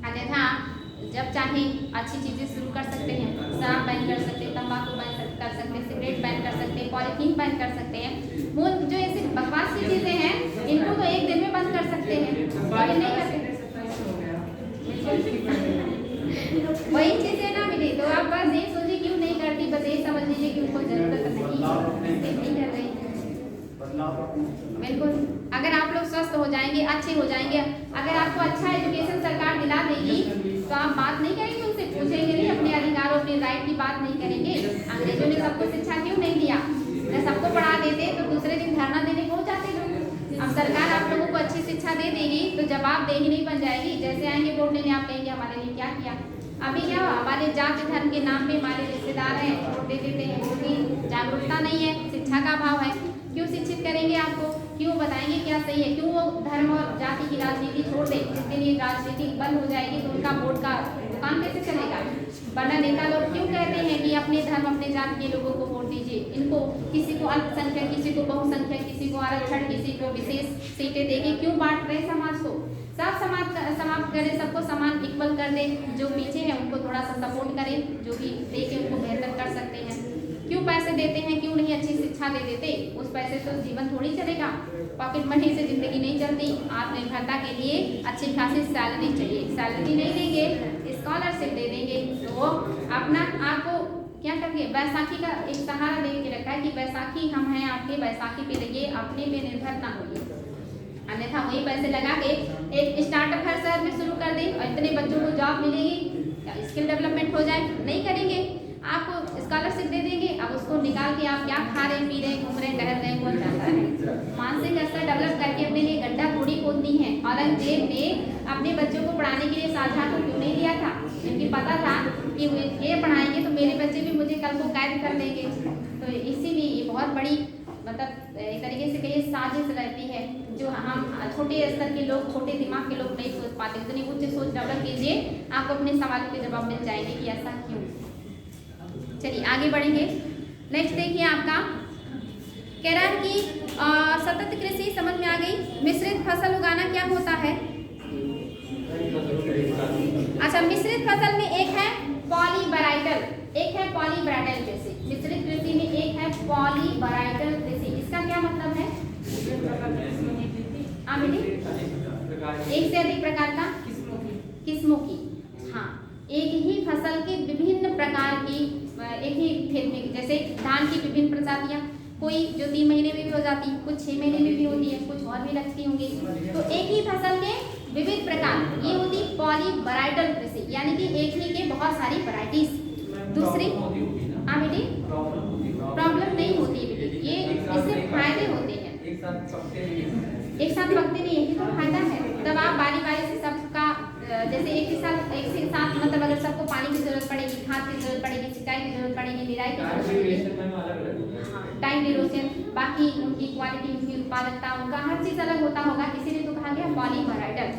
अन्यथा जब चाहे अच्छी चीज़ें शुरू कर सकते हैं, शराब बैन कर सकते हैं, तंबाकू बैन कर सकते हैं, सिगरेट बैन कर सकते हैं, पॉलीथीन बैन कर सकते हैं। वो जो ऐसी बकवास की चीज़ें हैं इनको तो एक दिन में बंद कर सकते हैं, और नहीं करते। वही चीज़ें ना मिले तो आप बस ये सोचिए क्यों नहीं करती, बस ये समझ लीजिए कि उनको जरूरत नहीं कर रही। बिल्कुल, अगर आप लोग स्वस्थ हो जाएंगे, अच्छे हो जाएंगे, अगर आपको अच्छा एजुकेशन सरकार दिला देगी तो आप बात नहीं करेंगे, उनसे पूछेंगे नहीं, अपने अधिकारों, अपने राइट की बात नहीं करेंगे। अंग्रेजों ने सबको शिक्षा क्यों नहीं दिया? अगर सबको पढ़ा देते तो दूसरे दिन धरना देने पहुंच जाते लोग। अब सरकार आप लोगों को अच्छी शिक्षा दे देगी तो जवाबदेही नहीं बन जाएगी। जैसे आएंगे वोट लेने, आप कहेंगे हमारे लिए क्या किया। अभी क्या हमारे जाति धर्म के नाम पे हमारे रिश्तेदार हैं, वोट दे देते हैं, क्योंकि जागरूकता नहीं है, शिक्षा का अभाव है। क्यों शिक्षित करेंगे आपको? क्यों बताएंगे क्या सही है? क्यों वो धर्म और जाति की राजनीति छोड़ दें? जिस दिन ये राजनीति बंद हो जाएगी तो उनका वोट का दुकान कैसे चलेगा? वरना नेता लोग क्यों कहते हैं कि अपने धर्म अपने जाति के लोगों को वोट दीजिए? इनको किसी को अल्पसंख्यक, किसी को बहुसंख्यक, किसी को आरक्षण, किसी को विशेष सीटें देके क्यों बांट रहे समाज को? सब समाप्त करें, सबको समान इक्वल कर दें। जो पीछे हैं उनको थोड़ा सा सपोर्ट करें, जो भी देके उनको बेहतर कर सकते हैं। क्यों पैसे देते हैं? क्यों नहीं अच्छी शिक्षा दे देते? उस पैसे से तो जीवन थोड़ी चलेगा। पॉकेट मनी से जिंदगी नहीं चलती। आत्मनिर्भरता के लिए अच्छी खासी सैलरी चाहिए। सैलरी नहीं देंगे, स्कॉलरशिप दे देंगे तो अपना आपको क्या करेंगे? बैसाखी का एक सहारा दे के रखा है कि बैसाखी हम हैं आपके, बैसाखी पे रहिए, अपने पे निर्भर ना होइए। अन्यथा वही पैसे लगा के एक स्टार्टअप हर शहर में शुरू कर दें और इतने बच्चों को जॉब मिलेगी, स्किल डेवलपमेंट हो जाए। नहीं करेंगे, आपको स्कॉलरशिप दे देंगे, अब उसको निकाल के आप क्या खा रहे, पी रहे, घूम रहे, टहल रहे, कौन जाता है? मानसिक स्तर डेवलप करके अपने लिए गड्ढा थोड़ी खोदनी है। औरंगजेब ने अपने बच्चों को पढ़ाने के लिए शाहजहां को क्यों नहीं दिया था? क्योंकि पता था कि ये पढ़ाएंगे तो मेरे बच्चे भी मुझे कल को कैद कर देंगे। तो इसीलिए ये बहुत बड़ी मतलब एक तरीके से कहिए साजिश रहती है, जो हम छोटे स्तर के लोग, छोटे दिमाग के लोग नहीं सोच पाते। इतनी उच्च सोच डेवलप कीजिए, आपको अपने सवालों के जवाब मिल जाएंगे कि ऐसा क्यों। चलिए आगे बढ़ेंगे। नेक्स्ट देखिए आपका कह रहा है कि सतत कृषि समझ में आ गई। मिश्रित फसल उगाना क्या होता है? अच्छा, मिश्रित फसल में एक है पॉलीवैराइटल, एक है पॉलीवैराइटल कृषि। मिश्रित कृषि में एक है पॉलीवैराइटल कृषि। इसका क्या मतलब है? एक से अधिक प्रकार का किस्मों की, हाँ, एक ही फसल के विभिन्न प्रकार की एक ही खेत में, जैसे धान की विभिन्न प्रजातियां, कोई जो 3 महीने में भी हो जाती है, कुछ 6 महीने में भी होती है, कुछ और भी लगती होंगी। तो एक ही फसल के विविध प्रकार, ये होती पॉलीवैराइटल कृषि, यानी कि एक ही के बहुत सारी वैरायटीज। दूसरी बेटी प्रॉब्लम नहीं होती है बेटी, ये इससे फायदे होते हैं। एक साथ पकते नहीं, यही तो फायदा है। तब आप बारी बारी से सबका जैसे एक ही साथ मतलब अगर सबको पानी की जरूरत पड़ेगी, खाद की जरूरत पड़ेगी, सिंचाई की जरूरत पड़ेगी, निराई की जरूरत पड़ेगी, टाइम ड्यूरेशन, बाकी उनकी क्वालिटी, उनकी उत्पादकता, उनका हर चीज अलग होता होगा, इसीलिए तो कहा गया पॉलीवैराइटल।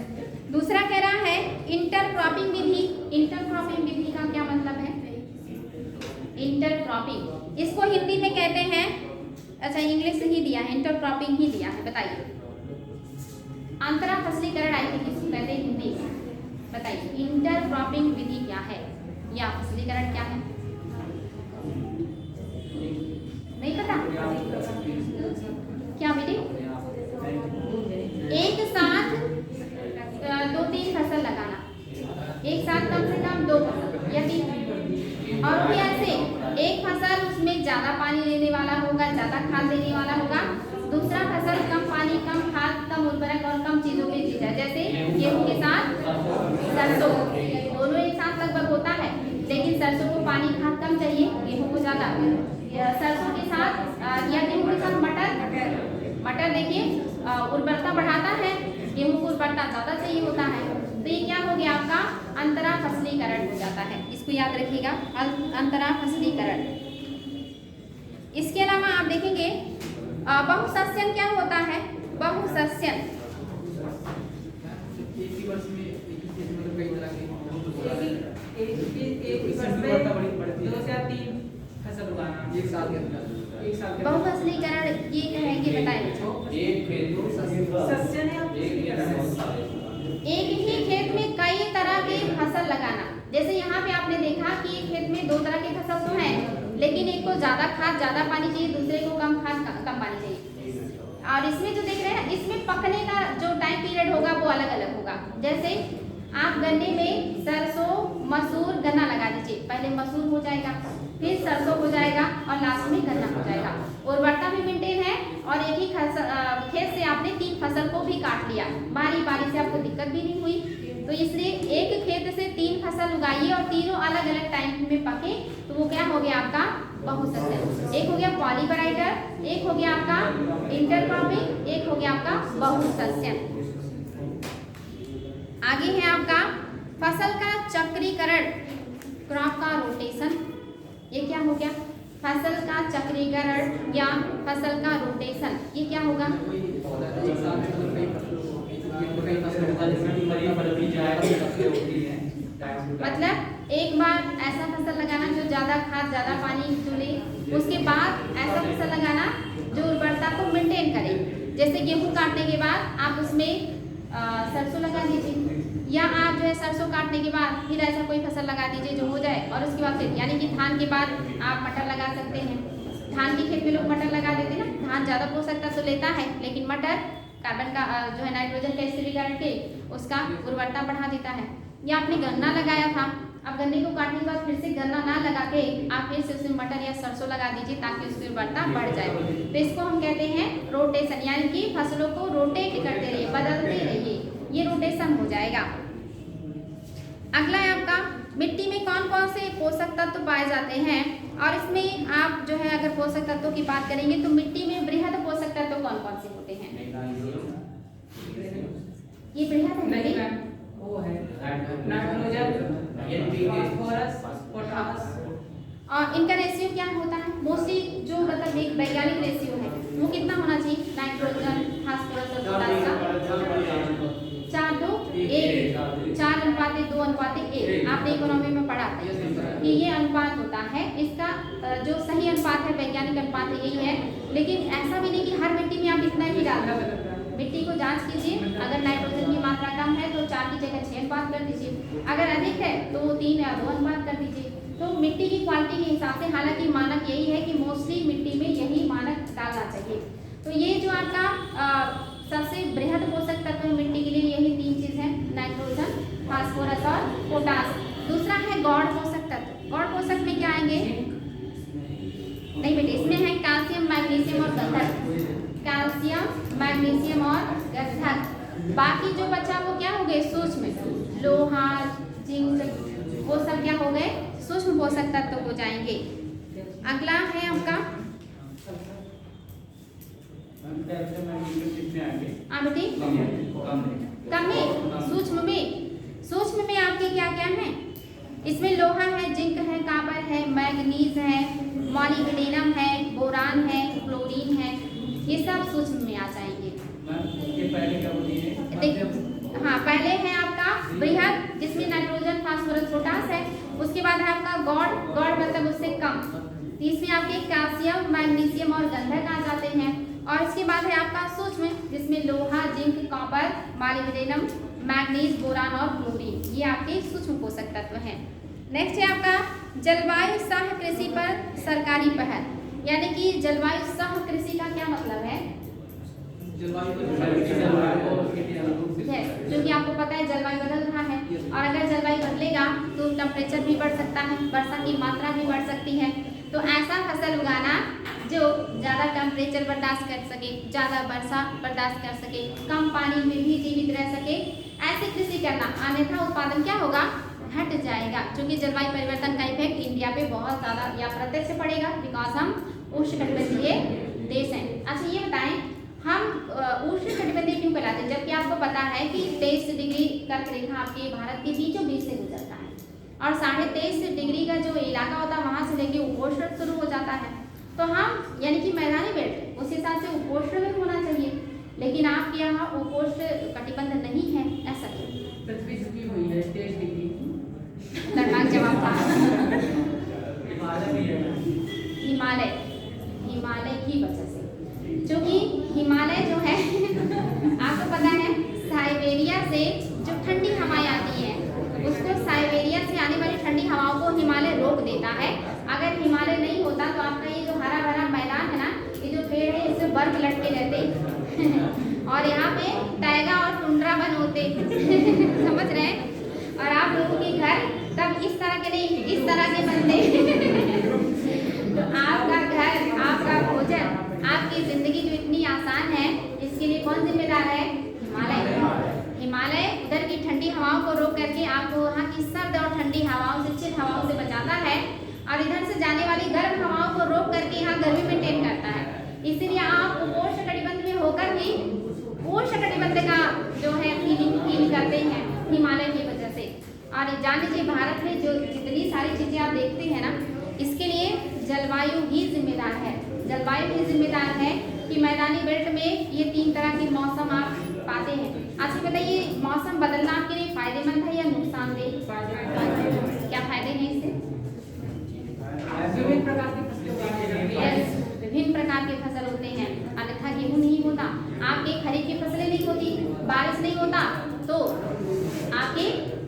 दूसरा कह रहा है इंटरक्रॉपिंग विधि। इंटरक्रॉपिंग विधि का क्या मतलब है? इंटरक्रॉपिंग इसको हिंदी में कहते हैं, अच्छा इंग्लिश ही दिया है, इंटरक्रॉपिंग ही दिया है, बताइए। अंतरा फसलीकरण आई थिंक इसको कहते हैं हिंदी में, बताइए इंटरक्रॉपिंग विधि क्या है या फसलीकरण क्या है? नहीं पता क्या बेटी? एक साथ 2-3 फसल लगाना, एक साथ कम से कम 2 फसल या 3, और भी ऐसे एक फसल उसमें ज्यादा पानी लेने वाला होगा, ज्यादा खाद देने वाला होगा, दूसरा फसल कम पानी, कम खाद, कम उर्वरक और कम चीजों में जीता है, जैसे गेहूं के साथ सरसों, दोनों एक साथ लगभग होता है, लेकिन सरसों को पानी खाद कम चाहिए, गेहूं को ज्यादा। सरसों के साथ या गेहूं के साथ मटर देखिए उर्वरता बढ़ाता है, गेहूं को उर्वरता ज्यादा चाहिए होता है। तो ये क्या हो गया आपका अंतरा फसलीकरण हो जाता है, इसको याद रखिएगा, अंतरा फसलीकरण। इसके अलावा आप देखेंगे बहुसस्यन क्या होता है? बहुसस्यन बहुफसलीकरण ये कहेंगे, बताएं। एक ही खेत में कई तरह की फसल लगाना, जैसे यहाँ पे आपने देखा कि एक खेत में 2 तरह की फसल तो है, लेकिन एक को ज्यादा खाद ज्यादा पानी चाहिए, दूसरे को कम खाद कम पानी चाहिए। और इसमें जो देख रहे हैं, इसमें पकने का जो टाइम पीरियड होगा वो अलग अलग होगा। जैसे आप गन्ने में सरसों, मसूर, गन्ना लगा दीजिए, पहले मसूर हो जाएगा, फिर सरसों हो जाएगा और लास्ट में गन्ना हो जाएगा। उर्वरता भी मेंटेन है और एक ही खेत से आपने 3 फसल को भी काट लिया, बारी बारी से आपको दिक्कत भी नहीं हुई। तो इसलिए एक खेत से 3 फसल उगाइए और तीनों अलग अलग टाइम में पके, तो वो क्या हो गया आपका बहुसस्यन। एक हो गया पॉलीवैराइटल, एक हो गया आपका इंटरक्रॉपिंग, एक हो गया आपका बहुसस्यन। आगे है आपका फसल का चक्रीकरण, क्रॉप का रोटेशन। ये क्या हो गया? फसल का चक्रीकरण या फसल का रोटेशन, ये क्या होगा? मतलब एक बार ऐसा फसल लगाना जो ज्यादा खाद ज्यादा पानी चुले, उसके बाद ऐसा फसल लगाना जो उर्वरता को मेंटेन करे। जैसे गेहूं काटने के बाद आप उसमें सरसों लगा दीजिए, या आप जो है सरसों काटने के बाद फिर ऐसा कोई फसल लगा दीजिए जो हो जाए, और उसके बाद फिर यानी कि धान के बाद आप मटर लगा सकते हैं। धान के खेत में लोग मटर लगा देते हैं ना, धान ज़्यादा पोषकता तो लेता है, लेकिन मटर कार्बन का जो है नाइट्रोजन का स्थिरीकरण के उसका उर्वरता बढ़ा देता है। या आपने गन्ना लगाया था, अब गन्ने को काटने के बाद फिर से गन्ना ना लगा के आप फिर से उसमें मटर या सरसों लगा दीजिए ताकि उसकी उर्वरता बढ़ जाए। तो इसको हम कहते हैं रोटेशन, यानी कि फसलों को रोटेट करते रहिए, बदलते रहिए, ये रोटेशन हो जाएगा। अगला है आपका मिट्टी में कौन कौन से पोषक तत्व पाए जाते हैं, और इसमें आप जो है अगर पोषक तत्वों की बात करेंगे तो मिट्टी में वृहद पोषक तत्व कौन कौन से होते हैं? ये वृहद है, वो है नाइट्रोजन, फास्फोरस, पोटास। और इनका रेशियो क्या होता है? मोस्टली जो मतलब एक वैज्ञानिक रेशियो है वो कितना होना चाहिए? नाइट्रोजन, फास्फोरस और पोटास का 4:2:1। 4:2:1 आपने इकोनॉमी में पढ़ा था कि ये अनुपात होता है। इसका जो सही अनुपात है, वैज्ञानिक अनुपात यही है। लेकिन ऐसा भी नहीं कि हर मिट्टी में आप इतना ही डाल दो। मिट्टी को जांच कीजिए, अगर नाइट्रोजन की मात्रा कम है तो 4 की जगह 6 अनुपात कर दीजिए, अगर अधिक है तो 3 या 2 अनुपात कर दीजिए। तो मिट्टी की क्वालिटी के हिसाब से, हालांकि मानक यही है कि मोस्टली मिट्टी में यही मानक डालना चाहिए। तो ये जो आपका सबसे बृहद पोषक तत्व है मिट्टी के लिए, यही 3 चीज है, नाइट्रोजन, फास्फोरस और पोटास। दूसरा है गौड़ पोषक तत्व। गौड़ पोषक में क्या आएंगे? नहीं बेटे, इसमें है कैल्शियम, मैग्नीशियम और गंधक। कैल्शियम, मैग्नीशियम और गंधक। बाकी जो बचा वो क्या हो गए? सूक्ष्म, लोहा, जिंक, वो सब क्या हो गए? सूक्ष्म पोषक तत्व हो जाएंगे। अगला है आपका बेटी कम है। सूक्ष्म में आपके क्या क्या है? इसमें लोहा है, जिंक है, कॉपर है, मैग्नीज है, मॉलिब्डेनम है, बोरान है, क्लोरीन है, ये सब सूक्ष्म में आ जाएंगे। हाँ, पहले है आपका बृहद जिसमें नाइट्रोजन, फास्फोरस, पोटास है। उसके बाद है आपका गौड़ मतलब उससे कम। इसमें आपके कैल्शियम, मैग्नीशियम और गंधक आ जाते हैं। और इसके बाद है आपका सूक्ष्म जिसमें लोहा, zinc, copper, molybdenum, manganese, boron और क्लोरीन, ये आपके सूक्ष्म पोषक तत्व हैं। नेक्स्ट है आपका जलवायु सह कृषि पर सरकारी पहल, यानी कि जलवायु सह कृषि का क्या मतलब है? क्योंकि आपको पता है जलवायु बदल रहा है, और अगर जलवायु बदलेगा तो टेम्परेचर भी बढ़ सकता है, वर्षा की मात्रा भी बढ़ सकती है। तो ऐसा फसल उगाना जो ज़्यादा टेम्परेचर बर्दाश्त कर सके, ज़्यादा वर्षा बर्दाश्त कर सके, कम पानी में भी जीवित रह सके, ऐसी कृषि करना। अन्यथा उत्पादन क्या होगा? घट जाएगा, क्योंकि जलवायु परिवर्तन का इफेक्ट इंडिया पे बहुत ज़्यादा या प्रत्यक्ष पड़ेगा, बिकॉज हम उष्णकटिबंधीय देश हैं। अच्छा ये बताएं, हम उष्णकटिबंधीय क्यों कहलाते हैं, जबकि आपको पता है कि 23 डिग्री कर्क रेखा आपके भारत के बीचों बीच से गुजरता है, और 23.5 डिग्री का जो इलाका होता है वहाँ से लेके उपोष्ण शुरू हो जाता है। तो हम यानी कि मैदानी बेल्ट उस हिसाब से उपोष्ण में होना चाहिए, लेकिन आपके यहाँ उपोष्ण कटिबंध नहीं है, ऐसा क्यों? पृथ्वी झुकी हुई है 23 डिग्री। खतरनाक जवाब था। हिमालय की वजह से, क्योंकि हिमालय जो है आपको पता है साइबेरिया से जो ठंडी हवाएं आती हैं उसको, साइबेरिया से आने वाली ठंडी हवाओं को हिमालय रोक देता है। अगर हिमालय नहीं होता तो आपका ये जो हरा भरा मैदान है ना, ये जो पेड़ है इससे बर्फ लटके रहते और यहाँ पे टाइगा और टुंड्रा वन होते समझ रहे हैं, और आप लोगों के घर तब इस तरह के नहीं, इस तरह के बनते तो आपका घर, आपका भोजन, आपकी जिंदगी जो इतनी आसान है, इसके लिए कौन जिम्मेदार है? हिमालय उधर की ठंडी हवाओं को रोक करके आपको वहाँ की सर्द और ठंडी हवाओं से, चिल हवाओं से बचाता है, और इधर से जाने वाली गर्म हवाओं को रोक करके यहाँ गर्मी मेंटेन करता है। इसीलिए आप उपोष्ण कटिबंध में होकर भी उष्ण कटिबंध का जो है फील करते हैं हिमालय की वजह से। और जान लीजिए भारत में जो जितनी सारी चीजें आप देखते हैं ना, इसके लिए जलवायु ही जिम्मेदार है। जलवायु ही जिम्मेदार है कि मैदानी बेल्ट में ये 3 तरह के मौसम आप पाते हैं। अच्छा बताइए, मौसम बदलना आपके लिए फायदेमंद है या नुकसानदेह? क्या फायदे हैं इससे? विभिन्न प्रकार की फसलें, विभिन्न प्रकार के फसल होते हैं, अन्यथा गेहूं नहीं होता, आपके खरीफ की फसलें नहीं होती, बारिश नहीं होता, तो आपकी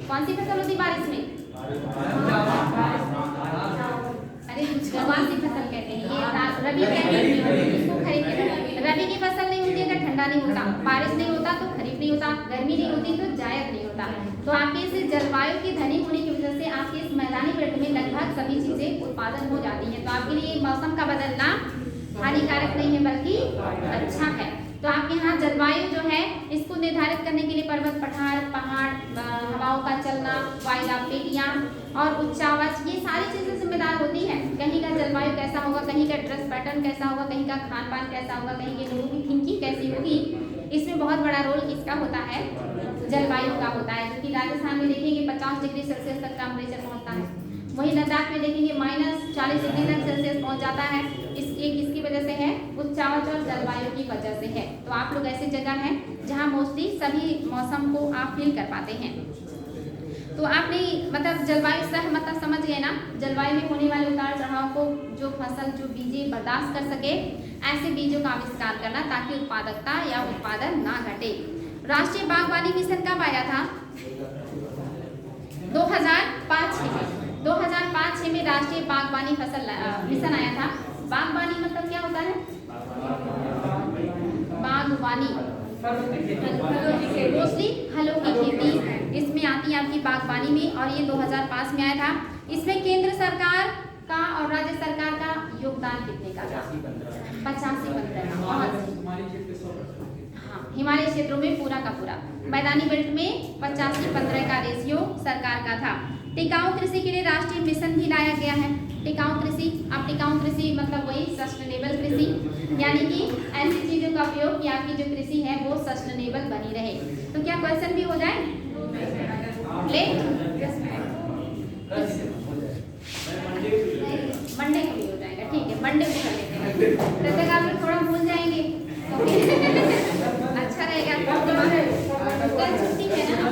कौन सी फसल होती बारिश में? अरे कौन सी फसल कहते हैं ये? रबी कहते हैं इसको, खरीफ कहते हैं। रबी की फसल नहीं होती अगर ठंडा नहीं होता, बारिश नहीं होता तो खरीफ नहीं होता, गर्मी नहीं होती तो जायद नहीं होता। तो आपके इस जलवायु की धनी होने की वजह से आपके इस मैदानी बेल्ट में लगभग सभी चीजें उत्पादन हो जाती हैं। तो आपके लिए मौसम का बदलना हानिकारक नहीं है बल्कि अच्छा है। तो आपके यहाँ जलवायु जो है इसको निर्धारित करने के लिए पर्वत, पहाड़, हवाओं का चलना, वायु पेटियाँ और उच्चावच, ये सारी चीजें जिम्मेदार होती हैं। कहीं का जलवायु कैसा होगा, कहीं का ड्रेस पैटर्न कैसा होगा, कहीं का खान पान कैसा होगा, कहीं के लोगों की थिंकिंग कैसी होगी, इसमें बहुत बड़ा रोल किसका होता है? जलवायु का होता है। क्योंकि राजस्थान में देखेंगे 50 डिग्री सेल्सियस तक टेम्परेचर पहुँचता है, वहीं लद्दाख में देखेंगे -40 डिग्री तक सेल्सियस पहुँच जाता है। ये किसकी वजह से है? उच्चावच और जलवायु की वजह से है। तो आप लोग ऐसी जगह हैं जहाँ मोस्टली सभी मौसम को आप फील कर पाते हैं। तो आपने मतलब जलवायु सहमता समझ गए ना, जलवायु में होने वाले उतार चढ़ाव को जो फसल जो बीजें बर्दाश्त कर सके ऐसे बीजों का आविष्कार करना ताकि उत्पादकता या उत्पादन ना घटे। राष्ट्रीय बागवानी मिशन कब आया था? 2005 में राष्ट्रीय बागवानी फसल मिशन आया था। बागवानी मतलब क्या होता है? बागवानी मोस्टली फलों की खेती इसमें आती है आपकी बागवानी में, और ये 2005 में आया था। इसमें केंद्र सरकार का और राज्य सरकार का योगदान कितने का था? 85-15। हाँ, हिमालय क्षेत्रों में पूरा का पूरा, मैदानी बेल्ट में 85-15 का रेशियो सरकार का था। टिकाऊ कृषि के लिए राष्ट्रीय मिशन भी लाया गया है। टिकाऊ कृषि, अब टिकाऊ कृषि मतलब वही सस्टेनेबल कृषि, यानी कि ऐसी चीजों का उपयोग कि आपकी जो कृषि है वो सस्टेनेबल बनी रहे। तो क्या क्वेश्चन भी हो जाए? मंडे को भी हो जाएगा, ठीक है, मंडे को कर लेते हैं, तब तक आप लोग थोड़ा भूल जाएंगे अच्छा रहेगा। कल छुट्टी है ना?